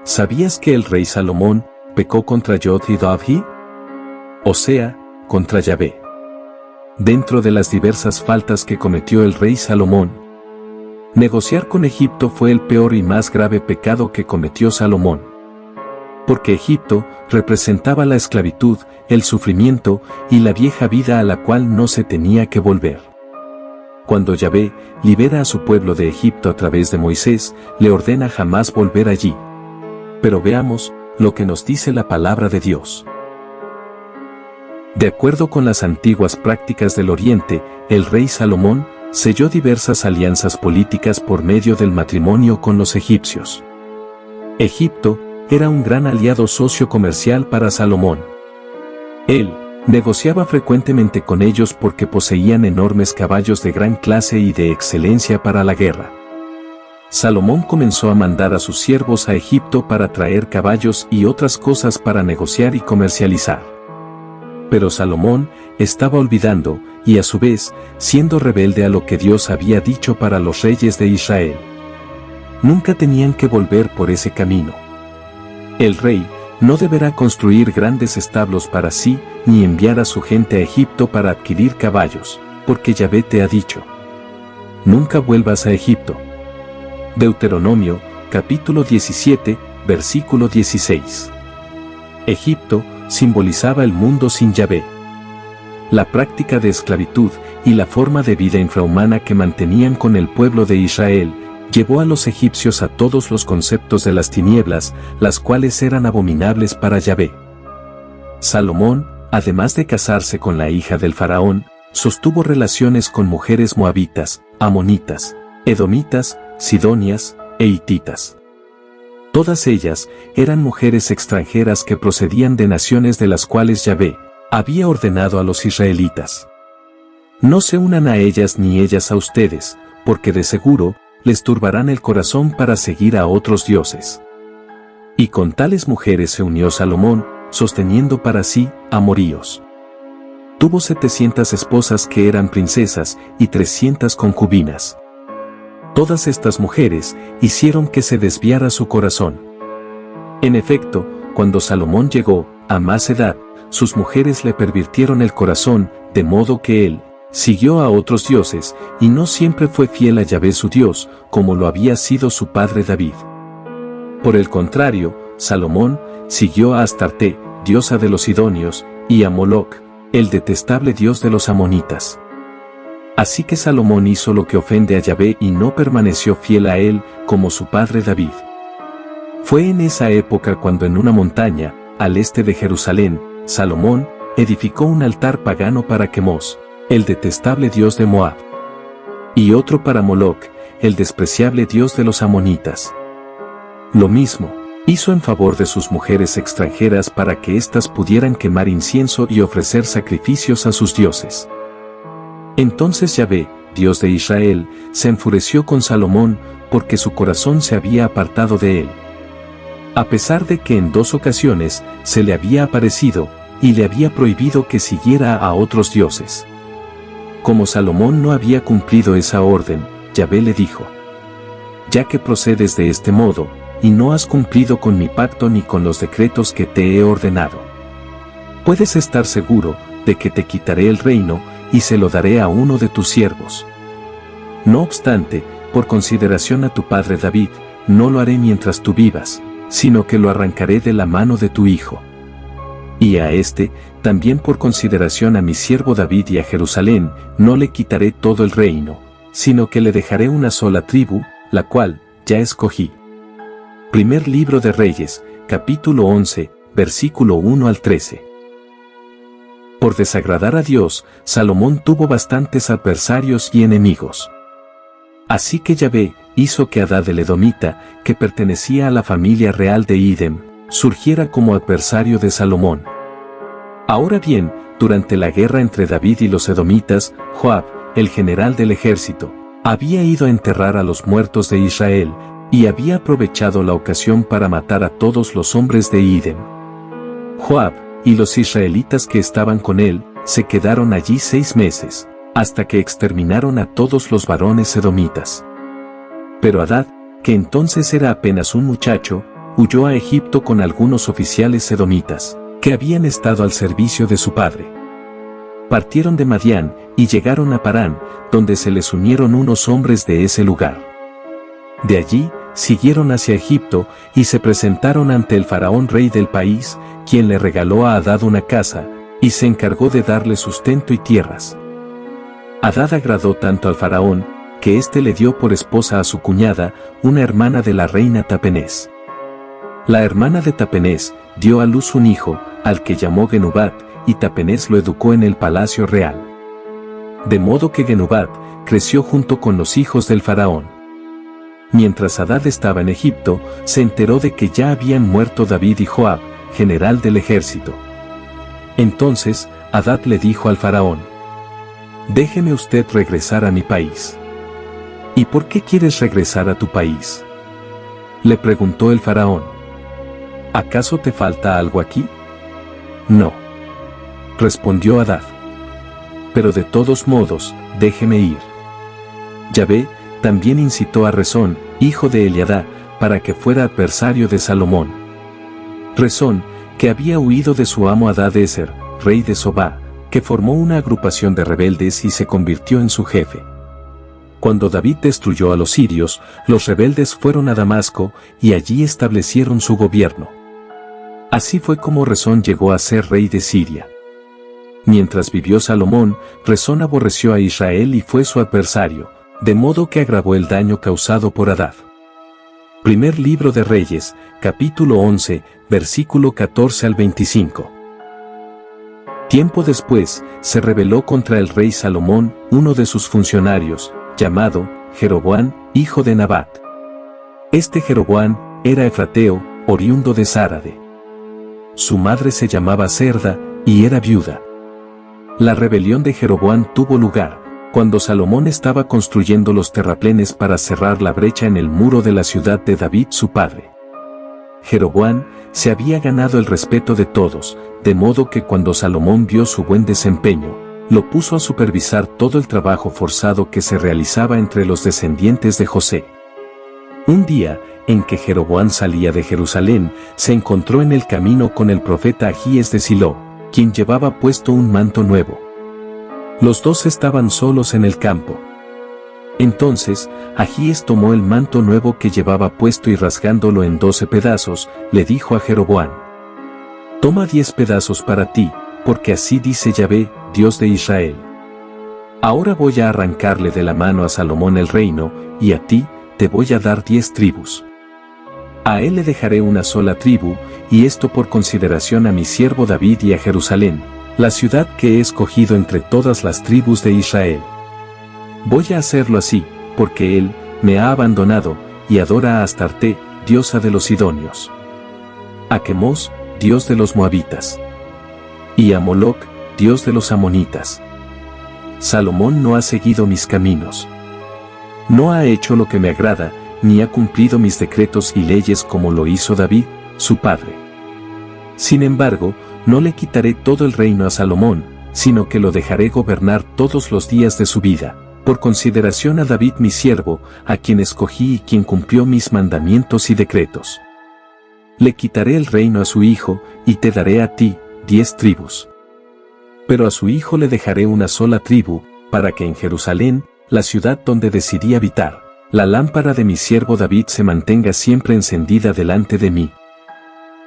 ¿Sabías que el rey Salomón pecó contra Yod y Davhi? O sea, contra Yahvé. Dentro de las diversas faltas que cometió el rey Salomón, negociar con Egipto fue el peor y más grave pecado que cometió Salomón. Porque Egipto representaba la esclavitud, el sufrimiento y la vieja vida a la cual no se tenía que volver. Cuando Yahvé libera a su pueblo de Egipto a través de Moisés, le ordena jamás volver allí. Pero veamos lo que nos dice la palabra de Dios. De acuerdo con las antiguas prácticas del Oriente, el rey Salomón selló diversas alianzas políticas por medio del matrimonio con los egipcios. Egipto era un gran aliado socio-comercial para Salomón. Él negociaba frecuentemente con ellos porque poseían enormes caballos de gran clase y de excelencia para la guerra. Salomón comenzó a mandar a sus siervos a Egipto para traer caballos y otras cosas para negociar y comercializar. Pero Salomón estaba olvidando, y a su vez, siendo rebelde a lo que Dios había dicho para los reyes de Israel. Nunca tenían que volver por ese camino. El rey no deberá construir grandes establos para sí, ni enviar a su gente a Egipto para adquirir caballos, porque Yahvé te ha dicho: nunca vuelvas a Egipto. Deuteronomio, capítulo 17, versículo 16. Egipto simbolizaba el mundo sin Yahvé. La práctica de esclavitud y la forma de vida infrahumana que mantenían con el pueblo de Israel llevó a los egipcios a todos los conceptos de las tinieblas, las cuales eran abominables para Yahvé. Salomón, además de casarse con la hija del faraón, sostuvo relaciones con mujeres moabitas, amonitas, edomitas, sidonias e hititas. Todas ellas eran mujeres extranjeras que procedían de naciones de las cuales Yahvé había ordenado a los israelitas: no se unan a ellas ni ellas a ustedes, porque de seguro les turbarán el corazón para seguir a otros dioses. Y con tales mujeres se unió Salomón, sosteniendo para sí amoríos. Tuvo 700 esposas que eran princesas y 300 concubinas. Todas estas mujeres hicieron que se desviara su corazón. En efecto, cuando Salomón llegó a más edad, sus mujeres le pervirtieron el corazón, de modo que él siguió a otros dioses, y no siempre fue fiel a Yahvé su Dios, como lo había sido su padre David. Por el contrario, Salomón siguió a Astarte, diosa de los sidonios, y a Moloc, el detestable dios de los amonitas. Así que Salomón hizo lo que ofende a Yahvé y no permaneció fiel a él, como su padre David. Fue en esa época cuando en una montaña, al este de Jerusalén, Salomón edificó un altar pagano para Quemos, el detestable dios de Moab, y otro para Moloc, el despreciable dios de los amonitas. Lo mismo hizo en favor de sus mujeres extranjeras para que éstas pudieran quemar incienso y ofrecer sacrificios a sus dioses. Entonces Yahvé, Dios de Israel, se enfureció con Salomón, porque su corazón se había apartado de él. A pesar de que en 2 ocasiones se le había aparecido, y le había prohibido que siguiera a otros dioses. Como Salomón no había cumplido esa orden, Yahvé le dijo: ya que procedes de este modo, y no has cumplido con mi pacto ni con los decretos que te he ordenado, puedes estar seguro de que te quitaré el reino, y se lo daré a uno de tus siervos. No obstante, por consideración a tu padre David, no lo haré mientras tú vivas, sino que lo arrancaré de la mano de tu hijo. Y a este, también por consideración a mi siervo David y a Jerusalén, no le quitaré todo el reino, sino que le dejaré una sola tribu, la cual ya escogí. Primer libro de Reyes, capítulo 11, versículo 1 al 13. Por desagradar a Dios, Salomón tuvo bastantes adversarios y enemigos. Así que Yahvé hizo que Hadad el edomita, que pertenecía a la familia real de Idem, surgiera como adversario de Salomón. Ahora bien, durante la guerra entre David y los edomitas, Joab, el general del ejército, había ido a enterrar a los muertos de Israel, y había aprovechado la ocasión para matar a todos los hombres de Idem. Joab y los israelitas que estaban con él se quedaron allí 6 meses, hasta que exterminaron a todos los varones edomitas. Pero Hadad, que entonces era apenas un muchacho, huyó a Egipto con algunos oficiales edomitas, que habían estado al servicio de su padre. Partieron de Madián, y llegaron a Parán, donde se les unieron unos hombres de ese lugar. De allí, siguieron hacia Egipto, y se presentaron ante el faraón rey del país, quien le regaló a Hadad una casa, y se encargó de darle sustento y tierras. Hadad agradó tanto al faraón, que éste le dio por esposa a su cuñada, una hermana de la reina Tapenés. La hermana de Tapenés dio a luz un hijo, al que llamó Genubat, y Tapenés lo educó en el palacio real. De modo que Genubat creció junto con los hijos del faraón. Mientras Hadad estaba en Egipto, se enteró de que ya habían muerto David y Joab, general del ejército. Entonces, Hadad le dijo al faraón: «Déjeme usted regresar a mi país». «¿Y por qué quieres regresar a tu país?», le preguntó el faraón. «¿Acaso te falta algo aquí?». «No», respondió Hadad. «Pero de todos modos, déjeme ir». Yahvé también incitó a Rezón, hijo de Eliadá, para que fuera adversario de Salomón. Rezón, que había huido de su amo Hadad-Ezer, rey de Sobá, que formó una agrupación de rebeldes y se convirtió en su jefe. Cuando David destruyó a los sirios, los rebeldes fueron a Damasco, y allí establecieron su gobierno. Así fue como Rezón llegó a ser rey de Siria. Mientras vivió Salomón, Rezón aborreció a Israel y fue su adversario, de modo que agravó el daño causado por Hadad. Primer libro de Reyes, capítulo 11, versículo 14 al 25. Tiempo después, se rebeló contra el rey Salomón, uno de sus funcionarios, llamado Jeroboam, hijo de Nabat. Este Jeroboam era efrateo, oriundo de Sarade. Su madre se llamaba Serda, y era viuda. La rebelión de Jeroboam tuvo lugar cuando Salomón estaba construyendo los terraplenes para cerrar la brecha en el muro de la ciudad de David su padre. Jeroboam se había ganado el respeto de todos, de modo que cuando Salomón vio su buen desempeño, lo puso a supervisar todo el trabajo forzado que se realizaba entre los descendientes de José. Un día, en que Jeroboam salía de Jerusalén, se encontró en el camino con el profeta Ahías de Silo, quien llevaba puesto un manto nuevo. Los dos estaban solos en el campo. Entonces, Ahías tomó el manto nuevo que llevaba puesto y rasgándolo en 12 pedazos, le dijo a Jeroboam: «Toma 10 pedazos para ti, porque así dice Yahvé, Dios de Israel. Ahora voy a arrancarle de la mano a Salomón el reino, y a ti, te voy a dar 10 tribus. A él le dejaré una sola tribu, y esto por consideración a mi siervo David y a Jerusalén, la ciudad que he escogido entre todas las tribus de Israel. Voy a hacerlo así, porque él me ha abandonado, y adora a Astarte, diosa de los sidonios. A Quemos, dios de los moabitas. Y a Moloc, dios de los amonitas. Salomón no ha seguido mis caminos. No ha hecho lo que me agrada, ni ha cumplido mis decretos y leyes como lo hizo David, su padre. Sin embargo, no le quitaré todo el reino a Salomón, sino que lo dejaré gobernar todos los días de su vida, por consideración a David mi siervo, a quien escogí y quien cumplió mis mandamientos y decretos. Le quitaré el reino a su hijo, y te daré a ti 10 tribus. Pero a su hijo le dejaré una sola tribu, para que en Jerusalén, la ciudad donde decidí habitar, la lámpara de mi siervo David se mantenga siempre encendida delante de mí.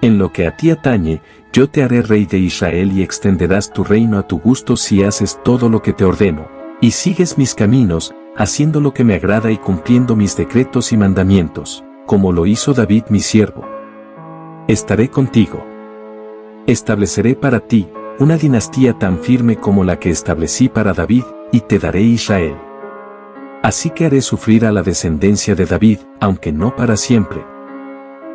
En lo que a ti atañe, yo te haré rey de Israel y extenderás tu reino a tu gusto si haces todo lo que te ordeno, y sigues mis caminos, haciendo lo que me agrada y cumpliendo mis decretos y mandamientos, como lo hizo David mi siervo. Estaré contigo. Estableceré para ti una dinastía tan firme como la que establecí para David, y te daré Israel. Así que haré sufrir a la descendencia de David, aunque no para siempre».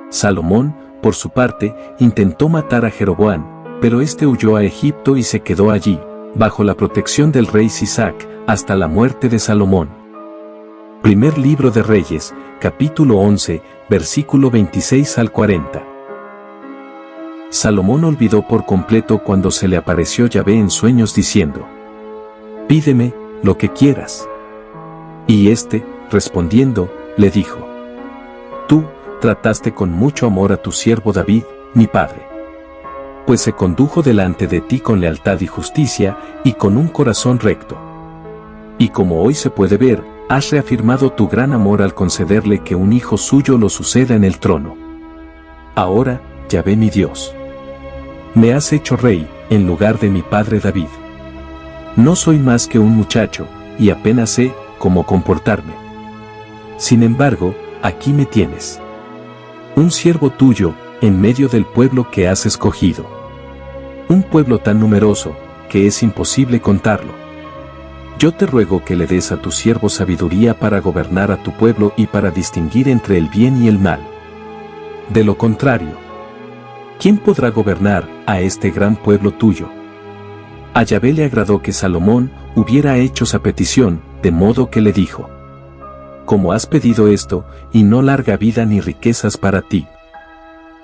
Salomón, por su parte, intentó matar a Jeroboam, pero éste huyó a Egipto y se quedó allí, bajo la protección del rey Sisac, hasta la muerte de Salomón. Primer libro de Reyes, capítulo 11, versículo 26 al 40. Salomón olvidó por completo cuando se le apareció Yahvé en sueños diciendo: «Pídeme lo que quieras». Y éste, respondiendo, le dijo: «Tú, trataste con mucho amor a tu siervo David, mi padre. Pues se condujo delante de ti con lealtad y justicia, y con un corazón recto. Y como hoy se puede ver, has reafirmado tu gran amor al concederle que un hijo suyo lo suceda en el trono. Ahora, Yahvé mi Dios, me has hecho rey, en lugar de mi padre David. No soy más que un muchacho, y apenas sé cómo comportarme. Sin embargo, aquí me tienes. Un siervo tuyo, en medio del pueblo que has escogido. Un pueblo tan numeroso, que es imposible contarlo. Yo te ruego que le des a tu siervo sabiduría para gobernar a tu pueblo y para distinguir entre el bien y el mal. De lo contrario, ¿quién podrá gobernar a este gran pueblo tuyo? A Yahvé le agradó que Salomón hubiera hecho esa petición, de modo que le dijo: como has pedido esto, y no larga vida ni riquezas para ti,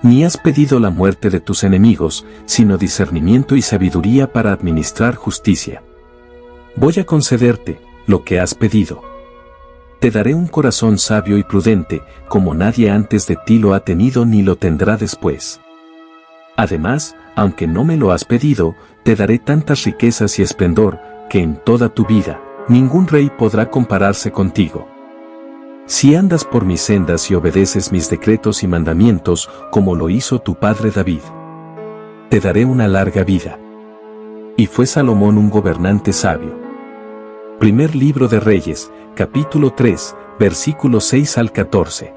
ni has pedido la muerte de tus enemigos, sino discernimiento y sabiduría para administrar justicia. Voy a concederte lo que has pedido. Te daré un corazón sabio y prudente, como nadie antes de ti lo ha tenido ni lo tendrá después. Además, aunque no me lo has pedido, te daré tantas riquezas y esplendor, que en toda tu vida, ningún rey podrá compararse contigo. Si andas por mis sendas y obedeces mis decretos y mandamientos, como lo hizo tu padre David, te daré una larga vida. Y fue Salomón un gobernante sabio. Primer libro de Reyes, capítulo 3, versículos 6 al 14.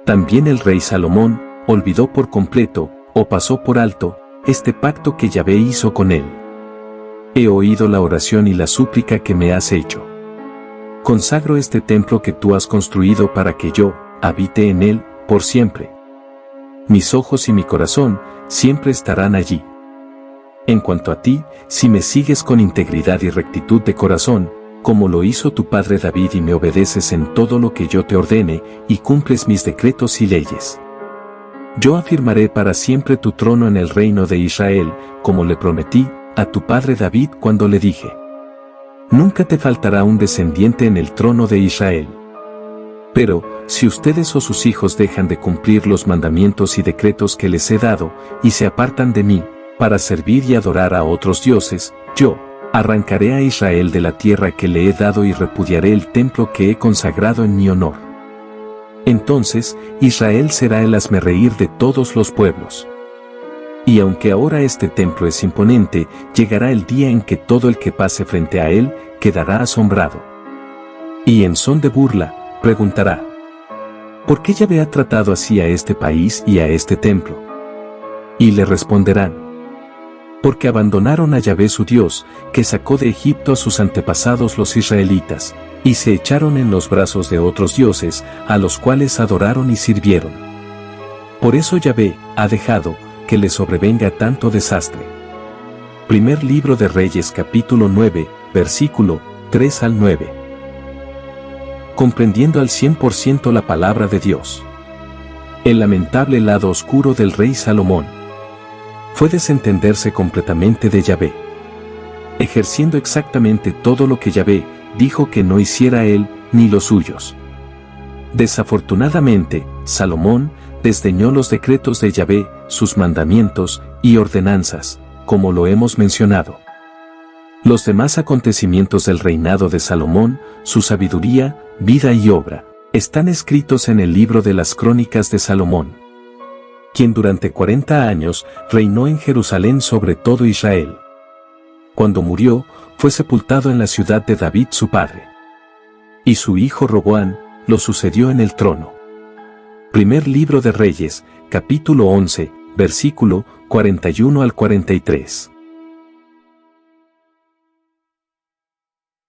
También el rey Salomón olvidó por completo, o pasó por alto, este pacto que Yahvé hizo con él. He oído la oración y la súplica que me has hecho. Consagro este templo que tú has construido para que yo habite en él por siempre. Mis ojos y mi corazón siempre estarán allí. En cuanto a ti, si me sigues con integridad y rectitud de corazón, como lo hizo tu padre David, y me obedeces en todo lo que yo te ordene, y cumples mis decretos y leyes, yo afirmaré para siempre tu trono en el reino de Israel, como le prometí a tu padre David cuando le dije: nunca te faltará un descendiente en el trono de Israel. Pero, si ustedes o sus hijos dejan de cumplir los mandamientos y decretos que les he dado, y se apartan de mí, para servir y adorar a otros dioses, yo arrancaré a Israel de la tierra que le he dado y repudiaré el templo que he consagrado en mi honor. Entonces, Israel será el hazmerreír de todos los pueblos. Y aunque ahora este templo es imponente, llegará el día en que todo el que pase frente a él quedará asombrado. Y en son de burla, preguntará: ¿por qué Yahvé ha tratado así a este país y a este templo? Y le responderán: porque abandonaron a Yahvé su Dios, que sacó de Egipto a sus antepasados los israelitas, y se echaron en los brazos de otros dioses, a los cuales adoraron y sirvieron. Por eso Yahvé ha dejado que le sobrevenga tanto desastre. Primer libro de Reyes, capítulo 9, versículo 3 al 9. Comprendiendo al 100% la palabra de Dios. El lamentable lado oscuro del rey Salomón fue desentenderse completamente de Yahvé, ejerciendo exactamente todo lo que Yahvé dijo que no hiciera él ni los suyos. Desafortunadamente, Salomón desdeñó los decretos de Yahvé, sus mandamientos y ordenanzas, como lo hemos mencionado. Los demás acontecimientos del reinado de Salomón, su sabiduría, vida y obra, están escritos en el libro de las Crónicas de Salomón, quien durante 40 años reinó en Jerusalén sobre todo Israel. Cuando murió, fue sepultado en la ciudad de David su padre. Y su hijo Roboam lo sucedió en el trono. Primer libro de Reyes, capítulo 11, versículo 41 al 43.